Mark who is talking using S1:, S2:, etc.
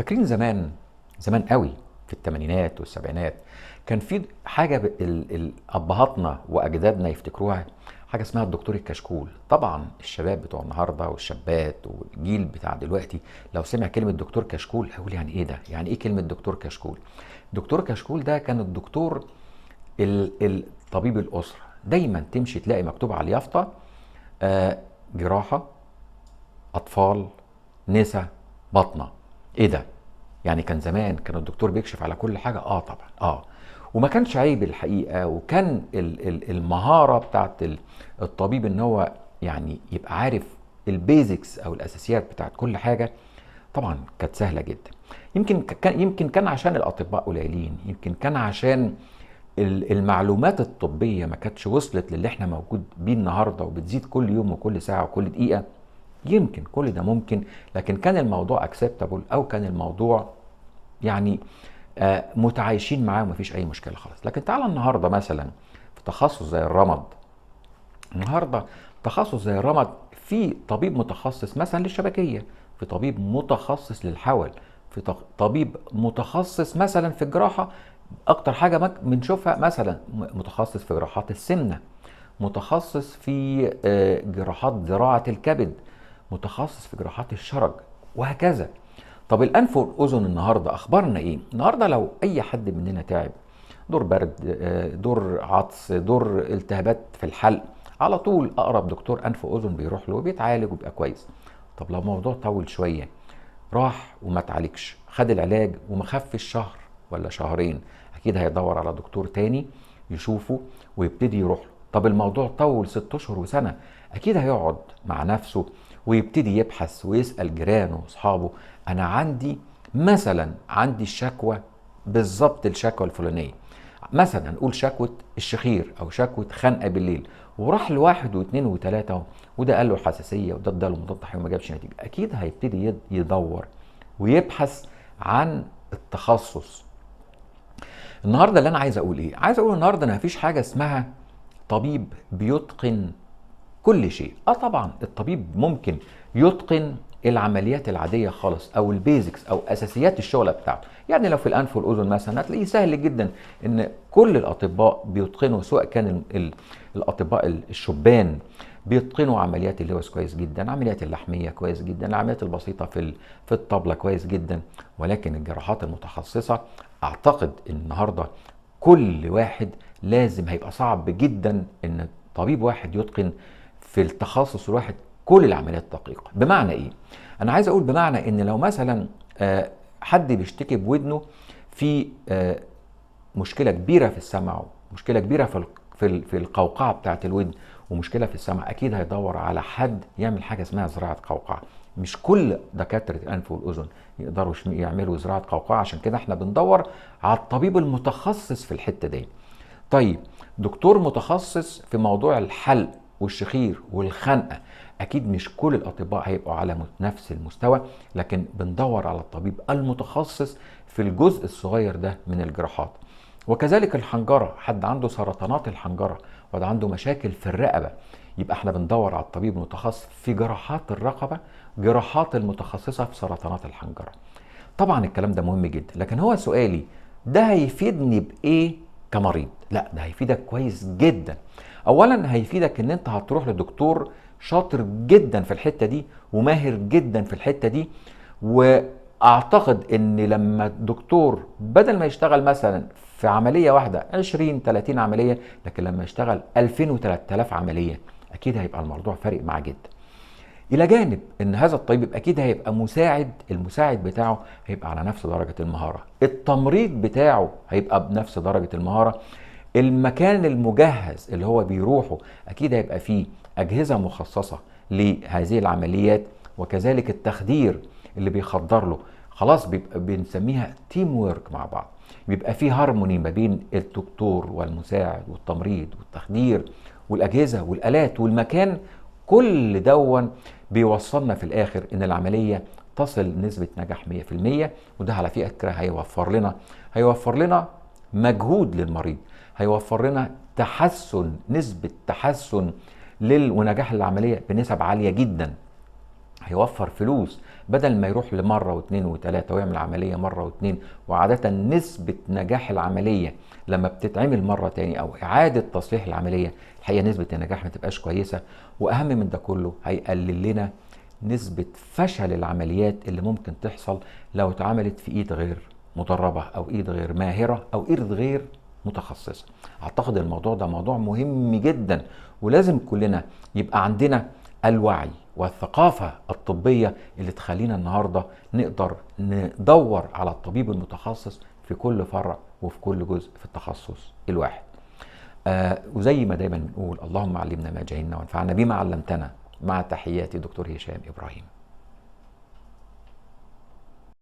S1: فاكرين زمان زمان قوي في الثمانينات والسبعينات كان في حاجه ابهاتنا واجدادنا يفتكروها، حاجه اسمها الدكتور الكشكول. طبعا الشباب بتوع النهارده والشابات والجيل بتاع دلوقتي لو سمع كلمه دكتور كشكول هيقول يعني ايه ده؟ يعني ايه كلمه دكتور كشكول؟ دكتور كشكول ده كان الدكتور طبيب الاسره. دايما تمشي تلاقي مكتوب على اليافطه آه، جراحه، اطفال، نسا، بطنه. ايه ده؟ يعني كان زمان كان الدكتور بيكشف على كل حاجه، طبعا وما كانش عيب الحقيقه، وكان المهاره بتاعت الطبيب ان هو يعني يبقى عارف البيزكس او الاساسيات بتاعت كل حاجه. طبعا كانت سهله جدا. يمكن كان عشان الاطباء قليلين، يمكن كان عشان المعلومات الطبيه ما كانتش وصلت للي احنا موجود بيه النهارده، وبتزيد كل يوم وكل ساعه وكل دقيقه. يمكن كل ده ممكن، لكن كان الموضوع اكسبتابل، او كان الموضوع يعني متعايشين معاه ومفيش اي مشكله خالص. لكن تعالى النهارده مثلا في تخصص زي الرمد. النهارده تخصص زي الرمد في طبيب متخصص مثلا للشبكيه، في طبيب متخصص للحول، في طبيب متخصص مثلا في الجراحه. اكتر حاجه بنشوفها مثلا متخصص في جراحات السمنه، متخصص في جراحات زراعه الكبد، متخصص في جراحات الشرج، وهكذا. طب الانف والاذن النهارده اخبارنا ايه؟ النهارده لو اي حد مننا تعب، دور برد، دور عطس، دور التهابات في الحلق، على طول اقرب دكتور انف واذن بيروح له وبيتعالج وبيبقى كويس. طب لو الموضوع طول شويه، راح وما اتعالجش، خد العلاج وما خفش شهر ولا شهرين، اكيد هيدور على دكتور تاني يشوفه ويبتدي يروح له. طب الموضوع طول 6 اشهر وسنه، اكيد هيقعد مع نفسه ويبتدي يبحث ويسال جيرانه واصحابه. انا عندي الشكوى، بالظبط الشكوى الفلانيه، مثلا نقول شكوى الشخير او شكوى خنقه بالليل، وراح لواحد واثنين وثلاثه، وده قال له حساسيه وده اداله مضاد حيوي وما جابش نتيجه. اكيد هيبتدي يدور ويبحث عن التخصص. النهارده اللي انا عايز اقول ايه؟ عايز اقول النهارده ان مفيش حاجه اسمها طبيب بيتقن كل شيء. طبعا الطبيب ممكن يتقن العمليات العاديه خالص، او البيزكس او اساسيات الشغله بتاعته. يعني لو في الانف والاذن مثلا هتلاقيه سهل جدا ان كل الاطباء بيتقنوا، سواء كان الاطباء الشبان بيتقنوا عمليات اللوز كويس جدا، عمليات اللحميه كويس جدا، العمليات البسيطه في الطبله كويس جدا. ولكن الجراحات المتخصصه اعتقد ان النهارده كل واحد لازم هيبقى صعب جدا ان طبيب واحد يتقن في التخصص الواحد كل العمليات الدقيقه. بمعنى ايه؟ انا عايز اقول بمعنى ان لو مثلا حد بيشتكي بودنه في مشكله كبيره في السمع، ومشكله كبيره في القوقعه بتاعه الودن، ومشكله في السمع، اكيد هيدور على حد يعمل حاجه اسمها زراعه قوقعه. مش كل دكاتره الانف والاذن يقدروا يعملوا زراعه قوقعه، عشان كده احنا بندور على الطبيب المتخصص في الحته دي. طيب دكتور متخصص في موضوع الحلق والشخير والخنقه، اكيد مش كل الاطباء هيبقوا على نفس المستوى، لكن بندور على الطبيب المتخصص في الجزء الصغير ده من الجراحات. وكذلك الحنجره، حد عنده سرطانات الحنجره وده عنده مشاكل في الرقبه، يبقى احنا بندور على الطبيب المتخصص في جراحات الرقبه، جراحات المتخصصه في سرطانات الحنجره. طبعا الكلام ده مهم جدا، لكن هو سؤالي ده هيفيدني بايه كمريض؟ لا، ده هيفيدك كويس جدا. اولا هيفيدك ان انت هتروح لدكتور شاطر جدا في الحته دي وماهر جدا في الحته دي. واعتقد ان لما الدكتور بدل ما يشتغل مثلا في عمليه واحده 20 30 عمليه، لكن لما يشتغل 2000 و3000 عمليه، اكيد هيبقى الموضوع فارق معاه جدا. الى جانب ان هذا الطبيب اكيد هيبقى المساعد بتاعه هيبقى على نفس درجه المهاره، التمريض بتاعه هيبقى بنفس درجه المهاره، المكان المجهز اللي هو بيروحه اكيد هيبقى فيه اجهزه مخصصه لهذه العمليات، وكذلك التخدير اللي بيخدر له. خلاص بيبقى بنسميها تيم وورك مع بعض، بيبقى فيه هارموني ما بين الدكتور والمساعد والتمريض والتخدير والاجهزه والالات والمكان. كل دون بيوصلنا في الاخر ان العمليه تصل نسبه نجاح 100%. وده على فكره هيوفر لنا مجهود للمريض، هيوفر لنا نسبه تحسن ونجاح العمليه بنسب عاليه جدا. هيوفر فلوس بدل ما يروح لمرة واثنين وثلاثة ويعمل عملية مرة واثنين. وعادة نسبة نجاح العملية لما بتتعمل مرة تاني أو إعادة تصليح العملية، الحقيقة نسبة النجاح ما تبقاش كويسة. وأهم من ده كله هيقلل لنا نسبة فشل العمليات اللي ممكن تحصل لو اتعملت في إيد غير مدربة أو إيد غير ماهرة أو إيد غير متخصصة. أعتقد الموضوع ده موضوع مهم جدا، ولازم كلنا يبقى عندنا الوعي والثقافة الطبية اللي تخلينا النهاردة نقدر ندور على الطبيب المتخصص في كل فرع وفي كل جزء في التخصص الواحد. وزي ما دايما بنقول، اللهم علمنا ما جهلنا وانفعنا بما علمتنا. مع تحياتي دكتور هشام إبراهيم.